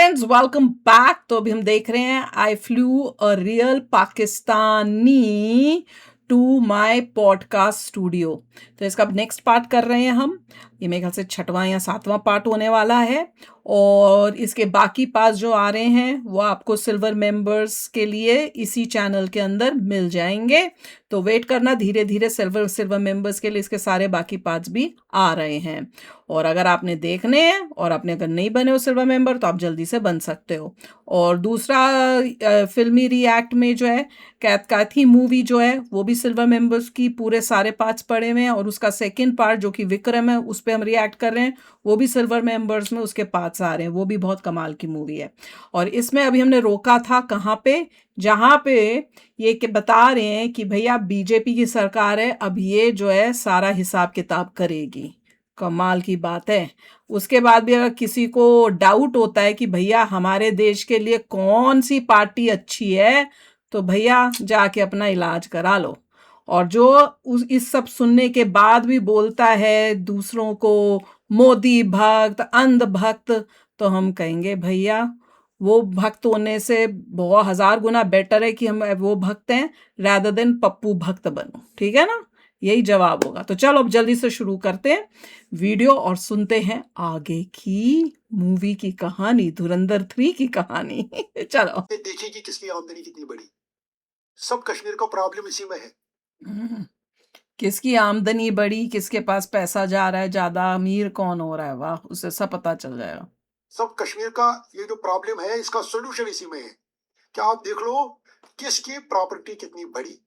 Friends welcome back. तो अभी हम देख रहे हैं I flew a real Pakistani to my podcast studio. तो इसका अब नेक्स्ट पार्ट कर रहे हैं हम। ये मेरे ख्याल से 6वां या 7वां पार्ट होने वाला है और इसके बाकी पार्ट जो आ रहे हैं वो आपको सिल्वर मेंबर्स के लिए इसी चैनल के अंदर मिल जाएंगे। तो वेट करना, धीरे धीरे सिल्वर मेंबर्स के लिए इसके सारे बाकी पार्ट्स भी आ रहे हैं। और अगर आपने देखने हैं और आपने अगर नहीं बने हो सिल्वर मेंबर तो आप जल्दी से बन सकते हो। और दूसरा फिल्मी रिएक्ट में जो है कैथ कैथी मूवी जो है वो भी सिल्वर मेंबर्स की पूरे सारे पार्ट्स पड़े हुए हैं और उसका सेकंड पार्ट जो कि विक्रम है उस पर हम रिएक्ट कर रहे हैं, वो भी सिल्वर मेंबर्स में उसके पार्ट्स आ रहे हैं। वो भी बहुत कमाल की मूवी है। और इसमें अभी हमने रोका था कहाँ पे, जहाँ पे ये कि बता रहे हैं कि भैया बीजेपी की सरकार है, अब ये जो है सारा हिसाब किताब करेगी। कमाल की बात है। उसके बाद भी अगर किसी को डाउट होता है कि भैया हमारे देश के लिए कौन सी पार्टी अच्छी है तो भैया जाके अपना इलाज करा लो। और जो इस सब सुनने के बाद भी बोलता है दूसरों को मोदी भक्त अंध भक्त, तो हम कहेंगे भैया वो भक्त होने से बहुत 1000 गुना बेटर है कि हम वो भक्त हैं रादर देन पप्पू भक्त बनो। ठीक है ना, यही जवाब होगा। तो चलो अब जल्दी से शुरू करते हैं वीडियो और सुनते हैं आगे की मूवी की कहानी, धुरंधर 3 की कहानी। चलो देखिए कि किसकी आमदनी कितनी बड़ी। सब कश्मीर का प्रॉब्लम इसी में है। किसकी आमदनी बड़ी, किसके पास पैसा जा रहा है ज्यादा, अमीर कौन हो रहा है, वाह उससे सब पता चल जाएगा। सब कश्मीर का ये जो प्रॉब्लम है इसका सोल्यूशन इसी में है। क्या आप देख लो किसकी प्रॉपर्टी कितनी बड़ी।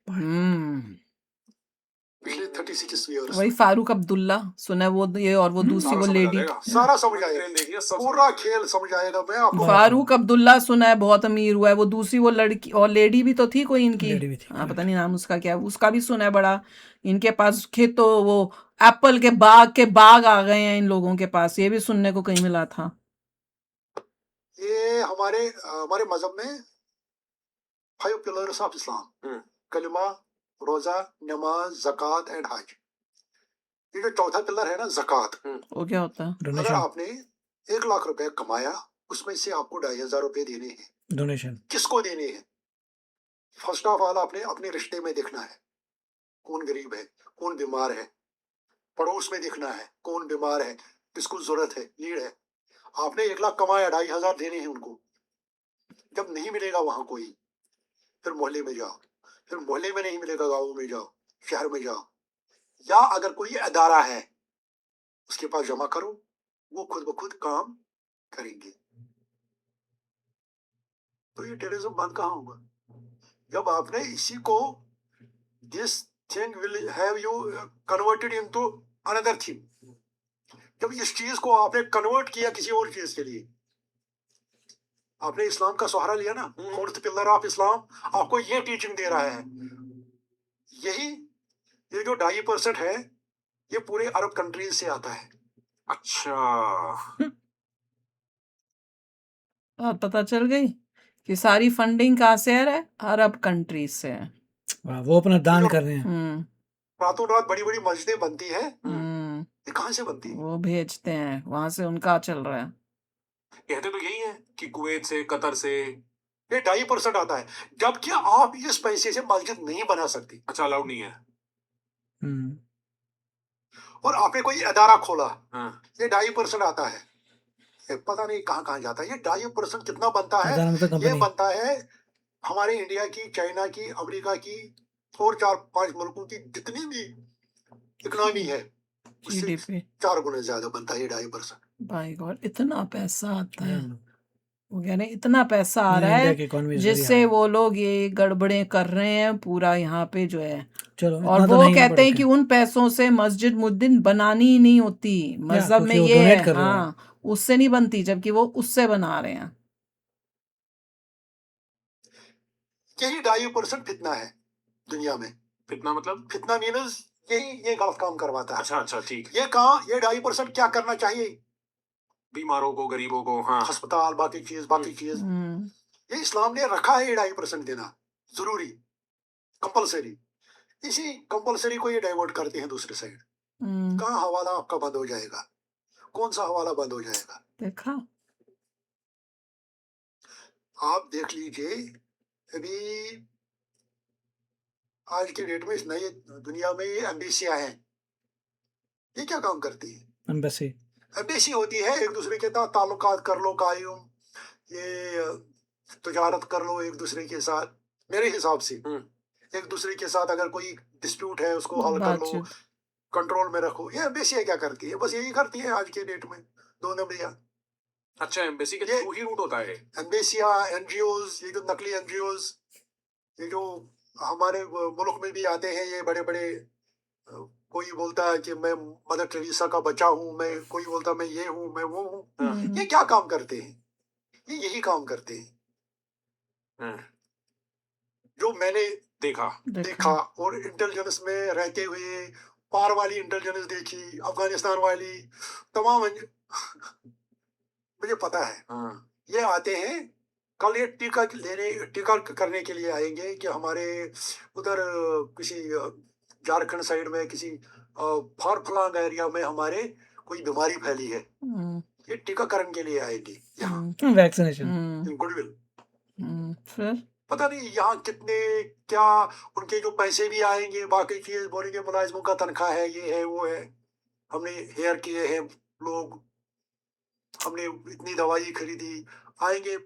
पिछले 36 ईयर्स वही फारूक अब्दुल्ला सुना है वो, ये और वो दूसरी वो लेडी, सारा समझ आएगा, पूरा खेल समझ आएगा। मैं आपको फारूक अब्दुल्ला सुना है बहुत अमीर हुआ है। वो दूसरी वो लड़की और लेडी भी तो थी कोई इनकी, हाँ पता नहीं नाम उसका क्या है, उसका भी सुना है बड़ा इनके पास खेत, तो वो एप्पल के बाग आ गए हैं इन लोगों के पास, ये भी सुनने को कहीं मिला था। ये हमारे मजहब में 5 पिलर्स ऑफ इस्लाम, कलिमा, रोजा, नमाज, ज़कात एंड हज। ये जो चौथा पिलर है ना ज़कात, वो क्या होता है? अगर आपने 1 लाख रुपए कमाया उसमें से आपको 2500 रुपए देने हैं डोनेशन। किसको देने हैं? फर्स्ट ऑफ ऑल आपने अपने रिश्ते में देखना है कौन गरीब है, कौन बीमार है। पड़ोस में देखना है कौन बीमार है, किसको जरूरत है, नीड है। आपने 1 लाख कमाया, 2500 देने हैं उनको। जब नहीं मिलेगा वहां कोई, फिर मोहल्ले में जाओ, फिर मोहल्ले में नहीं मिलेगा गाँव में जाओ, शहर में जाओ, या अगर कोई अदारा है उसके पास जमा करो, वो खुद ब खुद काम करेंगे। तो ये टेररिज्म बंद कहाँ होगा? जब आपने इसी को this thing will have you converted into another thing. जब इस चीज को आपने कन्वर्ट किया किसी और चीज के लिए, आपने इस्लाम का सहारा लिया ना, फोर्थ पिलर ऑफ इस्लाम आपको ये टीचिंग दे रहा है। यही ये जो 2.5% है ये पूरे अरब कंट्रीज से आता है। अच्छा, पता चल गई कि सारी फंडिंग कहाँ से है, अरब कंट्रीज से है। वो अपना दान कर रहे हैं। रातों रात बड़ी बड़ी मस्जिदें बनती है, ये कहाँ से बनती है? वो भेजते हैं, वहां से उनका चल रहा है। कहते तो यही है कि कुवैत से, कतर से ये 2.5% आता है, जबकि आप इस पैसे से मस्जिद नहीं बना सकती। अच्छा, अलाउड नहीं है। और आपने कोई अदारा खोला, ये 2.5% आता है। ये पता नहीं कहाँ कहाँ जाता है। ये 2.5% कितना बनता है? ये बनता है हमारे इंडिया की, चाइना की, अमेरिका की और 4-5 मुल्कों की जितनी भी इकोनॉमी है उससे 4 गुना ज्यादा बनता है ये 2.5%। भाई गॉड, इतना पैसा आता है। वो कह रहे इतना पैसा आ रहा है जिससे वो लोग ये गड़बड़े कर रहे हैं पूरा यहाँ पे जो है। और वो कहते हैं कि उन पैसों से मस्जिद मुद्दिन बनानी ही नहीं होती, मजहब में ये है, हाँ उससे नहीं बनती, जबकि वो उससे बना रहे हैं। यही 2.5% फितना है दुनिया में। फितना मतलब? फितना मीन्स ये गलत काम करवाता है। अच्छा अच्छा, ठीक। ये 2.5% क्या करना चाहिए? बीमारों को, गरीबों को, हाँ, अस्पताल, बाकी चीज। ये इस्लाम ने रखा है ये 2.5% देना जरूरी, कंपलसरी। इसी कंपलसरी को ये डाइवर्ट करते हैं दूसरे साइड। कहाँ हवाला आपका बंद हो जाएगा? कौन सा हवाला बंद हो जाएगा? देखा आप देख लीजिए, अभी आज के डेट में इस नई दुनिया में ये एम्बेसियां हैं, ये क्या काम करती है? एम्बेसी एम्बेसी होती है एक दूसरे के साथ ताल्लुकात कर लो कायम, ये तजारत कर लो एक दूसरे के साथ, मेरे हिसाब से एक दूसरे के साथ अगर कोई डिस्प्यूट है उसको हल कर लो, बातचीत कंट्रोल में रखो। ये एम्बेसी क्या करती है? बस यही करती है आज के डेट में, दो नंबरिया। अच्छा, एम्बेसी के ये थ्रू ही रूट होता है। एम्बेसिया, एनजीओज, ये जो नकली एनजीओज, ये जो हमारे मुल्क में भी आते हैं, ये बड़े बड़े, कोई बोलता है कि मैं मदर टेरेसा का बच्चा हूँ, मैं कोई बोलता मैं ये हूँ, मैं वो हूँ। ये क्या काम करते हैं? ये यही काम करते हैं जो मैंने देखा और इंटेलिजेंस में रहते हुए, पार वाली इंटेलिजेंस देखी, अफगानिस्तान वाली, तमाम मुझे पता है। ये आते हैं कल, ये टीका करने के लिए आएंगे कि हमारे उधर किसी झारखंड साइड में किसी फार फ्लंग एरिया में हमारे कोई बीमारी फैली है, ये टीकाकरण के लिए आएंगे यहाँ, वैक्सीनेशन गुडविल। फिर पता नहीं यहाँ कितने क्या उनके जो पैसे भी आएंगे, बाकी चीज बोलेंगे मुलाजिमों का तनख्वाह है, ये है वो है, हमने हेयर किए हैं लोग, हमने इतनी दवाई खरीदी, आएंगे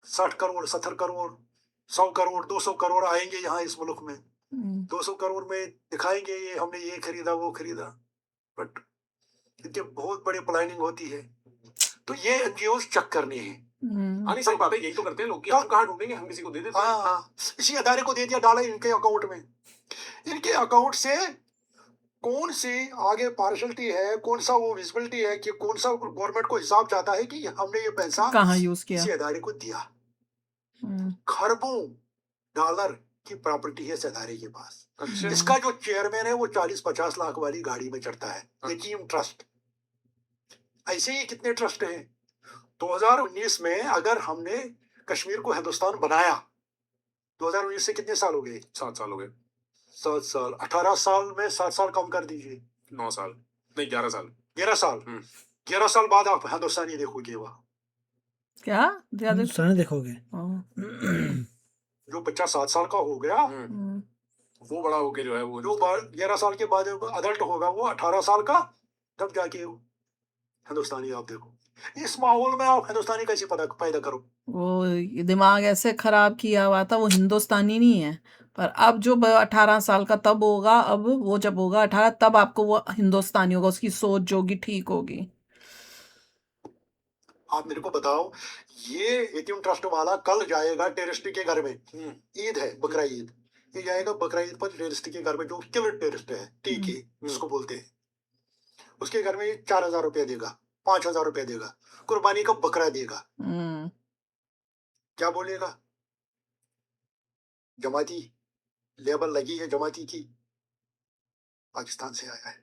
60 करोड़ 70 करोड़ 100 करोड़ 200 करोड़ आएंगे यहाँ इस मुल्क में, 200 करोड़ में दिखाएंगे ये हमने ये खरीदा वो खरीदा, बट इनके बहुत बड़ी प्लानिंग होती है। तो ये एनजीओ चेक करने हैं। नहीं, सही बात है, यही तो करते हैं लोग कि हम कहाँ ढूंढेंगे, हम किसी को दे देते हैं। हाँ, इसी अदारे को दे दिया, डाला इनके अकाउंट में, इनके अकाउंट से कौन सी आगे पार्शलिटी है, कौन सा वो विजिबिलिटी है कि कौन सा गवर्नमेंट को हिसाब चाहता है कि हमने ये पैसा कहाँ यूज किया, इसी अदारे को दिया। खरबों डॉलर की प्रॉपर्टी है इस अदारे के पास। अच्छा। इसका जो चेयरमैन है वो 40-50 लाख वाली गाड़ी में चढ़ता है, यतीम ट्रस्ट। ऐसे ही कितने ट्रस्ट हैं। 2019 में अगर हमने कश्मीर को हिंदुस्तान बनाया, 2019 से कितने साल हो गए? 7 साल हो गए। 7 साल, 18 साल में 7 साल कम कर दीजिए, 9 साल नहीं, 11 साल। 11 साल 11 साल बाद आप हिंदुस्तानी देखोगे वहाँ, क्या हिंदुस्तानी देखोगे। जो बच्चा 7 साल का हो गया वो बड़ा होके जो है वो जो 11 साल के बाद अडल्ट होगा वो 18 साल का, तब जाके हिंदुस्तानी आप देखो। इस माहौल में आप हिंदुस्तानी कैसे पैदा करो? वो दिमाग ऐसे खराब किया हुआ था, वो हिंदुस्तानी नहीं है, पर अब जो 18 साल का तब होगा, अब वो जब होगा 18 तब आपको वो हिंदुस्तानी होगा, उसकी सोच जो होगी ठीक होगी। आप मेरे को बताओ, ये यतीम ट्रस्ट वाला कल जाएगा टेररिस्ट के घर में, ईद है बकरा ईद, ये जाएगा बकरा ईद पर टेररिस्ट के घर में, जो किलर टेररिस्ट है, टीके जिसको बोलते हैं, उसके घर में 4,000 रुपया देगा, 5,000 रुपया देगा, कुर्बानी का बकरा देगा। क्या बोलेगा? जमाती लेबल लगी है जमाती की, पाकिस्तान से आया है,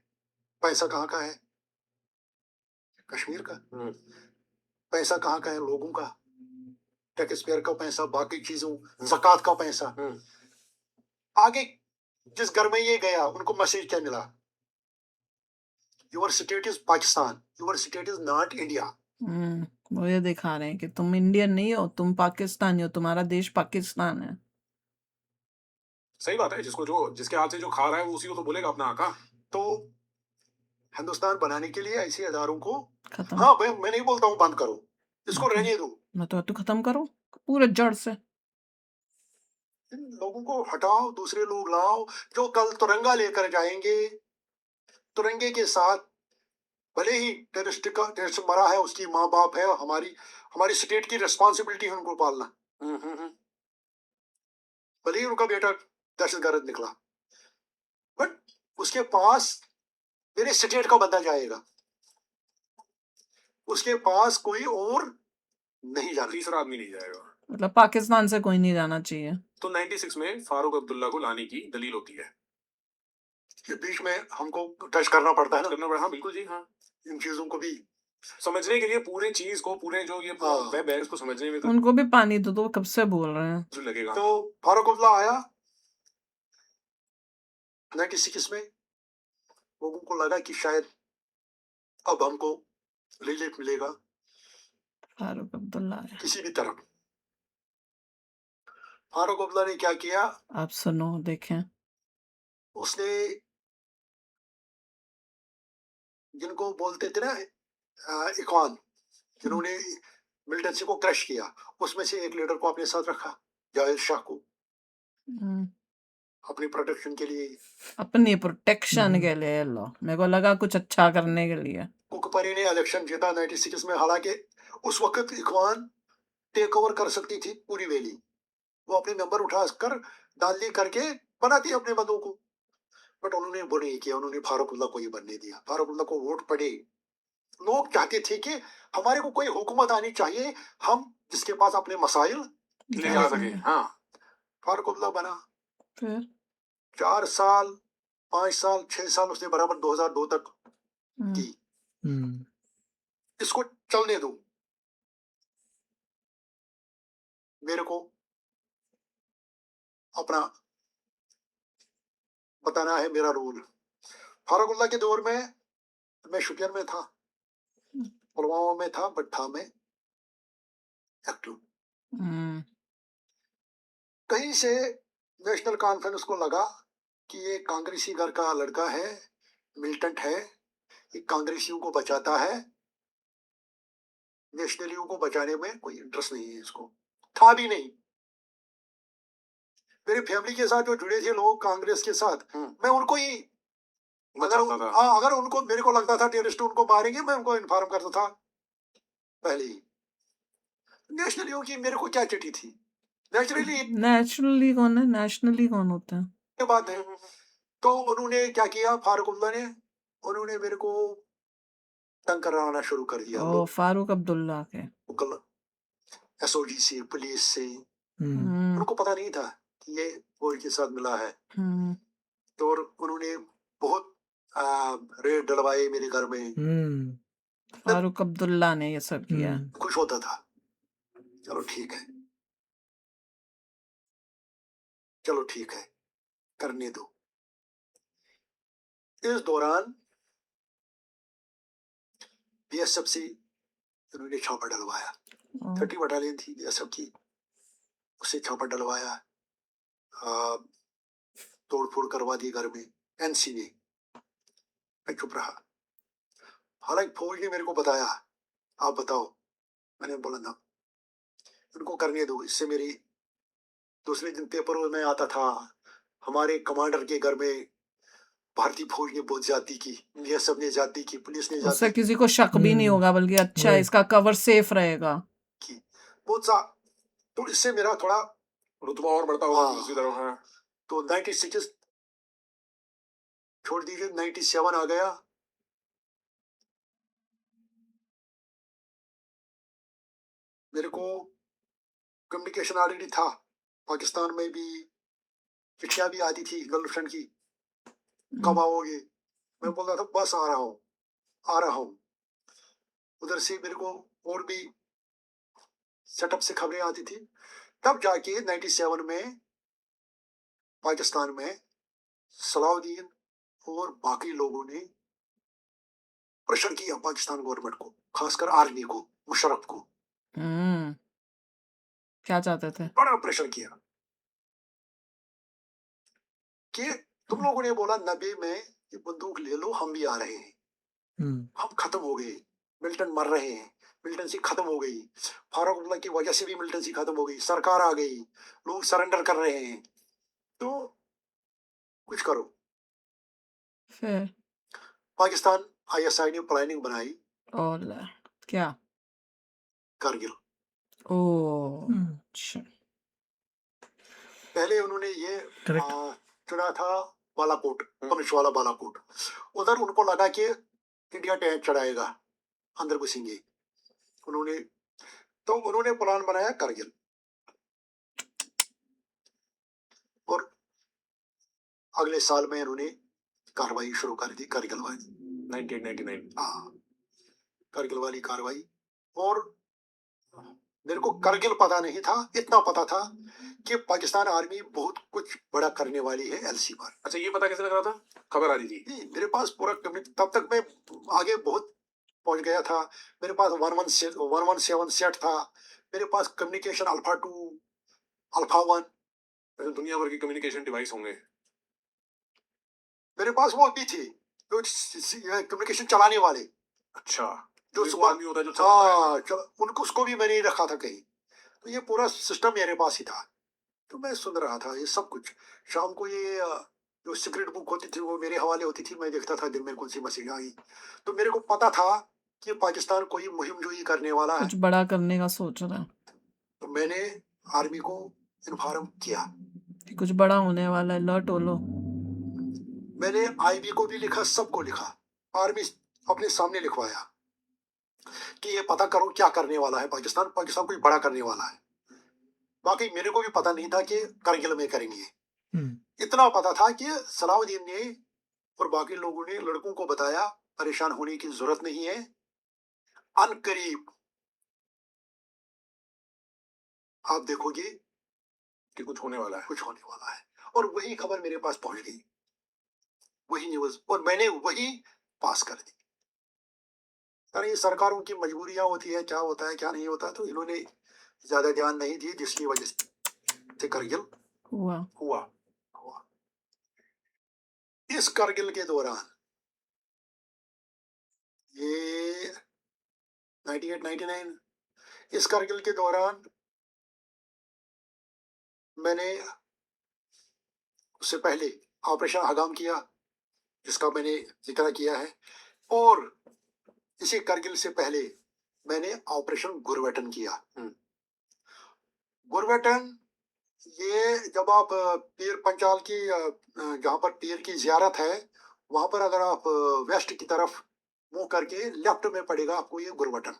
पैसा कहाँ का है? कश्मीर का। पैसा कहाँ का है? लोगों का, टैक्स पेयर का पैसा, बाकी चीजों, ज़कात का पैसा। आगे जिस घर में ये गया उनको मैसेज क्या मिला? Your state is Pakistan, your state is not India. वो ये दिखा रहे हैं कि तुम इंडियन नहीं हो, तुम पाकिस्तानी हो, तुम्हारा देश पाकिस्तान है। सही बात है, जिसके हाथ से जो खा रहा है वो उसी को तो बोलेगा अपना आका। तो हिंदुस्तान बनाने के लिए ऐसे अदारों को खत्म। हाँ भाई, मैं नहीं बोलता हूँ बंद करो, इसको रहने दो, मैं तो खत्म करो पूरे जड़ से। इन लोगों को हटाओ, दूसरे लोग लाओ जो कल तिरंगा लेकर जाएंगे, तिरंगे के साथ, भले ही टेररिस्ट मरा है, उसकी माँ बाप है, हमारी स्टेट की रिस्पॉन्सिबिलिटी है उनको पालना। भले ही उनका बेटा दहशतगर्द निकला, बट उसके पास मेरे स्टेट का बंदा जाएगा, उसके पास कोई और नहीं जाना, तीसरा आदमी नहीं जाएगा, मतलब पाकिस्तान से कोई नहीं जाना चाहिए। तो 96 में फारूक अब्दुल्ला को लाने की दलील होती है। ये बीच में हमको टच करना पड़ता है ना, करना पड़ा। हाँ बिल्कुल जी, हाँ, इन चीजों को भी समझने के लिए, पूरे चीज को, पूरे जो ये वेब है इसको समझने में उनको भी पानी दो, तो कब से बोल रहे हैं जो लगेगा। तो फारूक अब्दुल्ला आया 96 में, लोगों को लगा कि शायद अब हमको रिलीफ मिलेगा फारूक अब्दुल्ला किसी भी तरह, फारूक अब्दुल्ला ने क्या किया, आप सुनो, देखें। उसने जिनको बोलते थे ना इखवान, जिन्होंने मिलिटेंसी को क्रश किया, उसमें से एक लीडर को अपने साथ रखा, जावेद शाह को, हम्म, अपनी प्रोटेक्शन के लिए। अपनी प्रोटेक्शन के लिए लो, मेरे को लगा कुछ अच्छा करने के लिए। कुकपरी ने इलेक्शन जीता 96 में, हालांकि उस वक्त इखवान टेक ओवर कर सकती थी पूरी वैली, वो अपने नंबर उठाकर दाली करके बनाती अपने बंदों को, बट उन्होंने वो नहीं किया, उन्होंने फारूकुल्ला को ही बनने दिया। फारूकुल्ला को वोट पड़े, लोग चाहते थे कि हमारे को कोई हुकूमत आनी चाहिए, हम जिसके पास अपने मसाइल ले जा सके। हाँ, फारूकुल्ला बना। फिर 4 साल 5 साल 6 साल उसने बराबर 2002 तक की। इसको चलने दो, मेरे को अपना बताना है मेरा रूल। फारूकुल्ला के दौर में मैं शुपियन में था, पुलवामा में था, भट्ठा में एक्टिव। कहीं से नेशनल कॉन्फ्रेंस को लगा कि ये कांग्रेसी घर का लड़का है, मिलिटेंट है, ये कांग्रेसियों को बचाता है, नेशनलियों को बचाने में कोई इंटरेस्ट नहीं है इसको, था भी नहीं। मेरी फैमिली के साथ जो जुड़े थे लोग कांग्रेस के साथ, मैं उनको ही अगर उनको मेरे को लगता था टेररिस्ट उनको मारेंगे, मैं उनको इन्फॉर्म करता था पहले ही। नेशनलियों की मेरे को क्या चिट्ठी थी, नेचुरली कौन है, नेशनली कौन होता है, ये बात है। तो उन्होंने क्या किया, फारूकुल्ला ने, उन्होंने मेरे को तंग कराना शुरू कर दिया। ओ, फारूक अब्दुल्ला के एसओजी से, पुलिस से, उनको पता नहीं था कि ये फौज के साथ मिला है। तो उन्होंने बहुत रेड डलवाए मेरे घर में। फारूक अब्दुल्ला ने ये सब किया। खुश होता था, चलो ठीक है, चलो ठीक है, करने दो। इस दौरान बीएसएफ से उन्होंने छापा डलवाया, 30 बटालियन थी बीएसएफ की, उससे छापा डलवाया, तोड़फोड़ करवा दी घर में एनसी ने। मैं चुप रहा, हालांकि फौज ने मेरे को बताया, आप बताओ, मैंने बोला ना, उनको करने दो। इससे मेरी दूसरे दिन पेपर में आता था, हमारे कमांडर के घर में भारतीय फौज ने बहुत ज्यादती की, बीएसएफ ने ज्यादती की, पुलिस ने उससे किसी को शक भी नहीं होगा, बल्कि अच्छा इसका कवर सेफ रहेगा की बहुत सा। तो इससे मेरा थोड़ा रुतबा और बढ़ता होगा दूसरी तरफ। हाँ, तो 96 छोड़ दीजिए, 97 आ गया। मेरे को कम्युनिकेशन ऑलरेडी था, पाकिस्तान में भी चिट्ठियां भी आती थी गर्लफ्रेंड की, कब आओगे, मैं बोलता था बस आ रहा हूँ। उधर से मेरे को और भी सेटअप से खबरें आती थी। तब जाके 97 में पाकिस्तान में सलाउद्दीन और बाकी लोगों ने प्रेशर किया पाकिस्तान गवर्नमेंट को, खासकर आर्मी को, मुशर्रफ को। क्या चाहते थे? बड़ा प्रेशर किया कि तुम लोगों ने बोला 90 में ये बंदूक ले लो, हम भी आ रहे हैं, हम खत्म हो गए, मिलिटेंट मर रहे हैं, मिलिटेंसी खत्म हो गई, फारूक अब्दुल्ला की वजह से भी मिलिटेंसी खत्म हो गई, सरकार आ गई, लोग सरेंडर कर रहे हैं, तो कुछ करो। फिर पाकिस्तान आईएसआई ने प्लानिंग बनाई, और क्या, कारगिल। अच्छा, पहले उन्होंने ये चुना था बालाकोट, पनिशवाला बालाकोट। उधर उनको लगा कि इंडिया टैंक चढ़ाएगा, अंदर घुसेंगे, उन्होंने प्लान बनाया कारगिल। और अगले साल में उन्होंने कार्रवाई शुरू कर दी, कारगिल वाली 1999। हाँ, कारगिल वाली कार्रवाई। और मेरे को कारगिल पता नहीं था, इतना पता था कि पाकिस्तान आर्मी बहुत कुछ बड़ा करने वाली है एलसी पर। अच्छा, ये पता कैसे लग रहा था? खबर आ रही थी? नहीं, मेरे पास पूरा तब तक मैं आगे बहुत पहुंच गया था। मेरे पास 117 सेट था, मेरे पास कम्युनिकेशन अल्फा 2 अल्फा 1 ऐसे दुनिया भर की कम्युनिकेशन डिवाइस होंगे। मेरे पास वो भी थी जो कम्युनिकेशन चलाने वाले, अच्छा, जो एक वो सुबह, आदमी होता है जो चलाता है। हाँ, उनको उसको भी मैंने रखा था कहीं। तो ये पूरा सिस्टम मेरे पास ही था। तो मैं सुन रहा था ये सब कुछ। शाम को ये जो सीक्रेट बुक होती थी वो मेरे हवाले होती थी, मैं देखता था दिन में कौन सी मैसेज आई। तो मेरे को पता था कि पाकिस्तान कोई मुहिम जोई करने वाला है। कुछ बड़ा करने का सोच रहा है तो मैंने आर्मी को इन्फॉर्म किया। कि कुछ बड़ा होने वाला है, अलर्ट हो लो। मैंने आईबी को भी लिखा, सबको लिखा, आर्मी अपने सामने लिखवाया कि ये पता करो क्या करने वाला है पाकिस्तान, पाकिस्तान कुछ बड़ा करने वाला है। बाकी मेरे को भी पता नहीं था कि करगिल में करेंगे। इतना पता था कि सलाउद्दीन ने और बाकी लोगों ने लड़कों को बताया परेशान होने की जरूरत नहीं है, अनकरीब आप देखोगे कि कुछ होने वाला है। कुछ होने वाला है। और वही खबर मेरे पास पहुंच गई, वही न्यूज, और मैंने वही पास कर दी। अरे ये सरकारों की मजबूरियां होती है, क्या होता है क्या नहीं होता, तो इन्होंने ज्यादा ध्यान नहीं दिए, जिसकी वजह से करगिल हुआ। हुआ। इस करगिल के दौरान ये 98 99, इस करगिल के दौरान मैंने उससे पहले ऑपरेशन आगाम किया, जिसका मैंने जिक्र किया है। और इसी करगिल से पहले मैंने ऑपरेशन गुरवेटन किया। गुरवेटन, ये जब आप पीर पंचाल की जहाँ पर पीर की जियारत है, वहां पर अगर आप वेस्ट की तरफ मुंह करके लेफ्ट में पड़ेगा आपको ये गुरवेटन।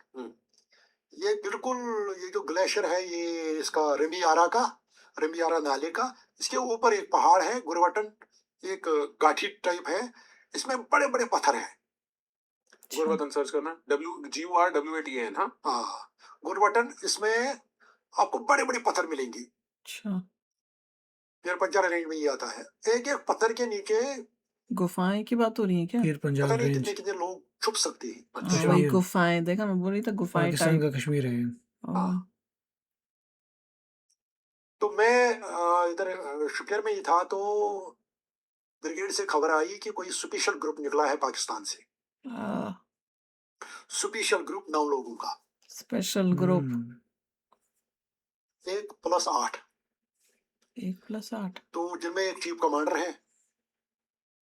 ये बिल्कुल, ये जो ग्लेशियर है ये इसका रमियारा नाले का, इसके ऊपर एक पहाड़ है गुरवेटन, एक गाठी टाइप है, इसमें बड़े बड़े पत्थर हैं। गुरवटन सर्च करना, GURWATN। हाँ, गुरवेटन, इसमें आपको बड़े बड़े पत्थर मिलेंगे। अच्छा, पीर पंचाल रेंज में ये आता है। एक एक पत्थर के नीचे गुफाएं की बात हो रही है क्या? पीर पंजाल पता नहीं रेंज कितने कितने लोग छुप सकते हैं। हाँ, अच्छा, वही ये गुफाएं, देखा मैं बोल रही था गुफाएं पाकिस्तान टाइप। का कश्मीर है। हाँ, तो मैं इधर शुक्र में ही था, तो ब्रिगेड से खबर आई कि कोई स्पेशल ग्रुप निकला है पाकिस्तान से। स्पेशल ग्रुप 9 लोगों का, स्पेशल ग्रुप 1+8। 1+8। तो जिनमें एक चीफ कमांडर है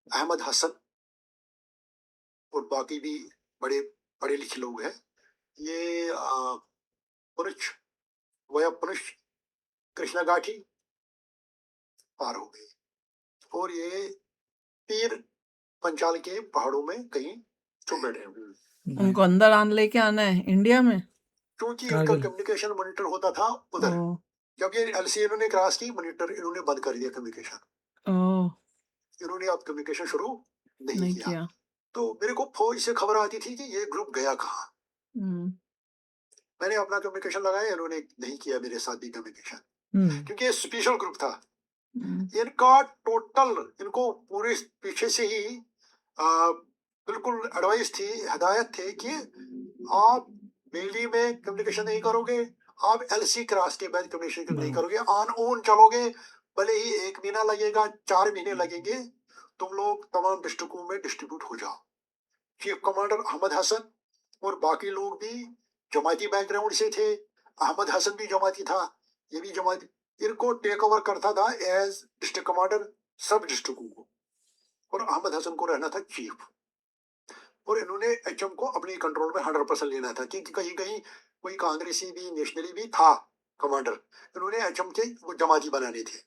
अहमद हसन, और बाकी भी बड़े पढ़े लिखे लोग हैं। ये पुरुष वया पुरुष कृष्णा गाठी पार हो गए, और ये पीर पंचाल के पहाड़ों में कहीं छुप बैठे हैं। उनको अंदर लेके आना है इंडिया में, क्योंकि इनका कम्युनिकेशन मॉनिटर होता था उधर। ओ जब ये एलसी इन्होंने क्रॉस की, मॉनिटर इन्होंने बंद कर दिया कम्युनिकेशन। ओ इन्होंने अब कम्युनिकेशन शुरू नहीं नहीं किया। किया। तो मेरे को फौज से खबर आती थी कि ये ग्रुप गया कहाँ। हम्म, मैंने अपना कम्युनिकेशन लगाया, इन्होंने नहीं किया मेरे साथ भी कम्युनिकेशन, क्योंकि ये स्पेशल ग्रुप था। इनका टोटल, इनको पूरे पीछे से ही बिल्कुल एडवाइस थी, हिदायत थी कि आप मेली में कम्युनिकेशन नहीं करोगे, आप एलसी क्रॉस के बाद कम्युनिकेशन नहीं करोगे, ऑन ऑन चलोगे, भले ही 1 महीना लगेगा, 4 महीने लगेंगे, तुम लोग तमाम डिस्ट्रिक्टों में डिस्ट्रीब्यूट हो जाओ। चीफ कमांडर अहमद हसन और बाकी लोग भी जमाती बैकग्राउंड से थे। अहमद हसन भी जमाती था, ये भी जमाती। इनको टेक ओवर करता था एज डिस्ट्रिक्ट कमांडर सब डिस्ट्रिक्टों को, और अहमद हसन को रहना था चीफ। और इन्होंने एचएम को अपने कंट्रोल में 100% लेना था, क्योंकि कहीं कहीं कोई कांग्रेसी भी, नेशनली भी था कमांडर, इन्होंने एचएम के वो जमाती बनाने थे।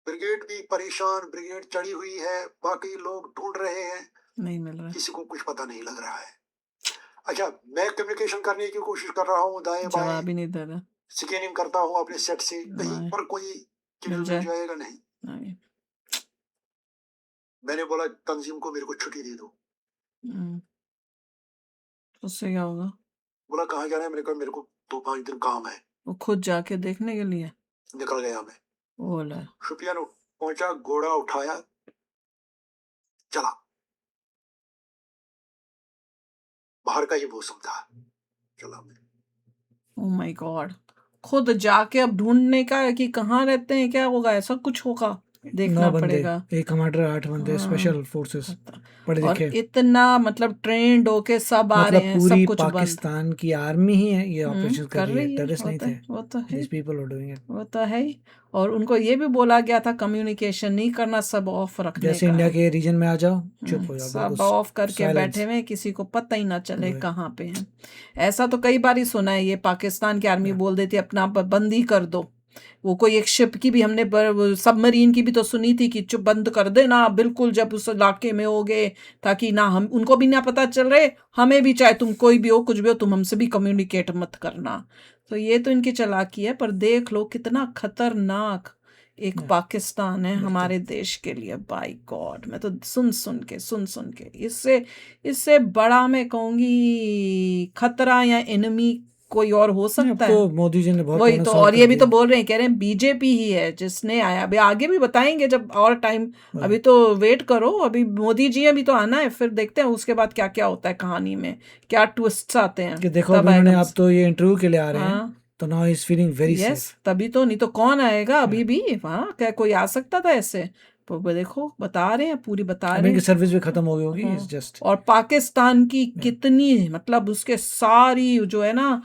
ब्रिगेड भी परेशान, ब्रिगेड चढ़ी हुई है, बाकी लोग ढूंढ रहे हैं, नहीं मिल रहा, किसी को कुछ पता नहीं लग रहा है। अच्छा, मैं कम्युनिकेशन करने की कोशिश कर रहा हूँ, दाएं बाएं जवाब ही नहीं दे रहा। स्कैनिंग करता हूँ अपने सेट से, कहीं नहीं, पर कोई मिल मिल जाए जाएगा नहीं। नहीं। मैंने बोला तंजीम को मेरे को छुट्टी दे दो। उससे क्या होगा? बोला कहाँ जाना है, मेरे को 2-5 दिन काम है। वो खुद जाके देखने के लिए निकल गया मैं। बोला शुपियन पहुंचा, घोड़ा उठाया, चला। बाहर का ही मौसम था, चला मैं। Oh my God. खुद जाके अब ढूंढने का है कि कहाँ रहते हैं, क्या होगा, ऐसा कुछ होगा, 9 देखना बंदे, पड़ेगा। एक कमांडर, 8 बंदे हाँ, स्पेशल फोर्सेस, पढ़े और लिखे। इतना मतलब ट्रेंड होके सब आ रहे मतलब हैं, सब पूरी कुछ बंद पाकिस्तान की आर्मी ही है ये ऑपरेशन कर कर रही है, रही है। टेररिस्ट नहीं थे, वो तो है, these people are doing it। वो तो है ही। और उनको ये भी बोला गया था कम्युनिकेशन नहीं करना, सब ऑफ रखने जैसे का इंडिया है। के रीजन में आ जाओ, चुप हो जाओ, सब बिल्कुल ऑफ करके silence। बैठे हुए हैं, किसी को पता ही ना चले वही। कहाँ पे हैं। ऐसा तो कई बार ही सुना है, ये पाकिस्तान की आर्मी बोल देती है अपना बंदी कर दो। वो कोई एक शिप की भी हमने सबमरीन की भी तो सुनी थी कि चुप बंद कर देना बिल्कुल जब उस इलाके में होगे, ताकि ना हम उनको भी ना पता चल रहे, हमें भी, चाहे तुम कोई भी हो कुछ भी हो, तुम हमसे भी कम्युनिकेट मत करना। तो ये तो इनकी चालाकी है, पर देख लो कितना खतरनाक एक पाकिस्तान है हमारे देश के लिए। बाय गॉड, मैं तो सुन के इससे बड़ा मैं कहूंगी खतरा या एनिमी कोई और हो सकता तो है। मोदी जी ने बहुत वही पहले तो, solve और कर ये भी तो दिया। बोल रहे हैं, कह रहे हैं बीजेपी ही है जिसने आया। अभी आगे भी बताएंगे जब और टाइम, अभी तो वेट करो, अभी मोदी जी अभी तो आना है, फिर देखते हैं उसके बाद क्या क्या होता है कहानी में, क्या ट्विस्ट्स आते हैं, कि देखो तब अभी उन्होंने, आएगा। आप तो ये इंटरव्यू के लिए आ रहे हैं, हाँ, तो now is feeling very yes, safe. तभी तो, नहीं तो कौन आएगा अभी भी वहाँ, क्या कोई आ सकता था ऐसे? तो देखो बता रहे हैं, पूरी बता अब रहे इनकी हैं। सर्विस भी खत्म हो गई होगी, हाँ, इज जस्ट। और पाकिस्तान की कितनी मतलब उसके सारी जो है ना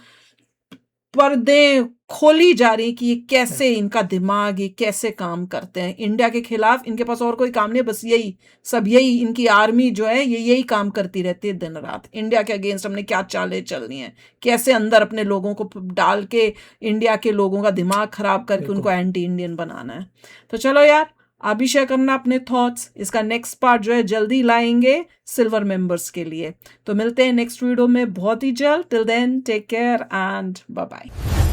पर्दे खोली जा रही कि ये कैसे इनका दिमाग, ये कैसे काम करते हैं इंडिया के खिलाफ। इनके पास और कोई काम नहीं, बस यही सब, यही इनकी आर्मी जो है ये यही काम करती रहती है दिन रात। इंडिया के अगेंस्ट हमने क्या चालें चलनी है, कैसे अंदर अपने लोगों को डाल के इंडिया के लोगों का दिमाग खराब करके उनको एंटी इंडियन बनाना है। तो चलो यार, आप भी शेयर करना अपने थॉट्स। इसका नेक्स्ट पार्ट जो है जल्दी लाएंगे सिल्वर मेंबर्स के लिए। तो मिलते हैं नेक्स्ट वीडियो में बहुत ही जल्द। Till then take care and bye bye.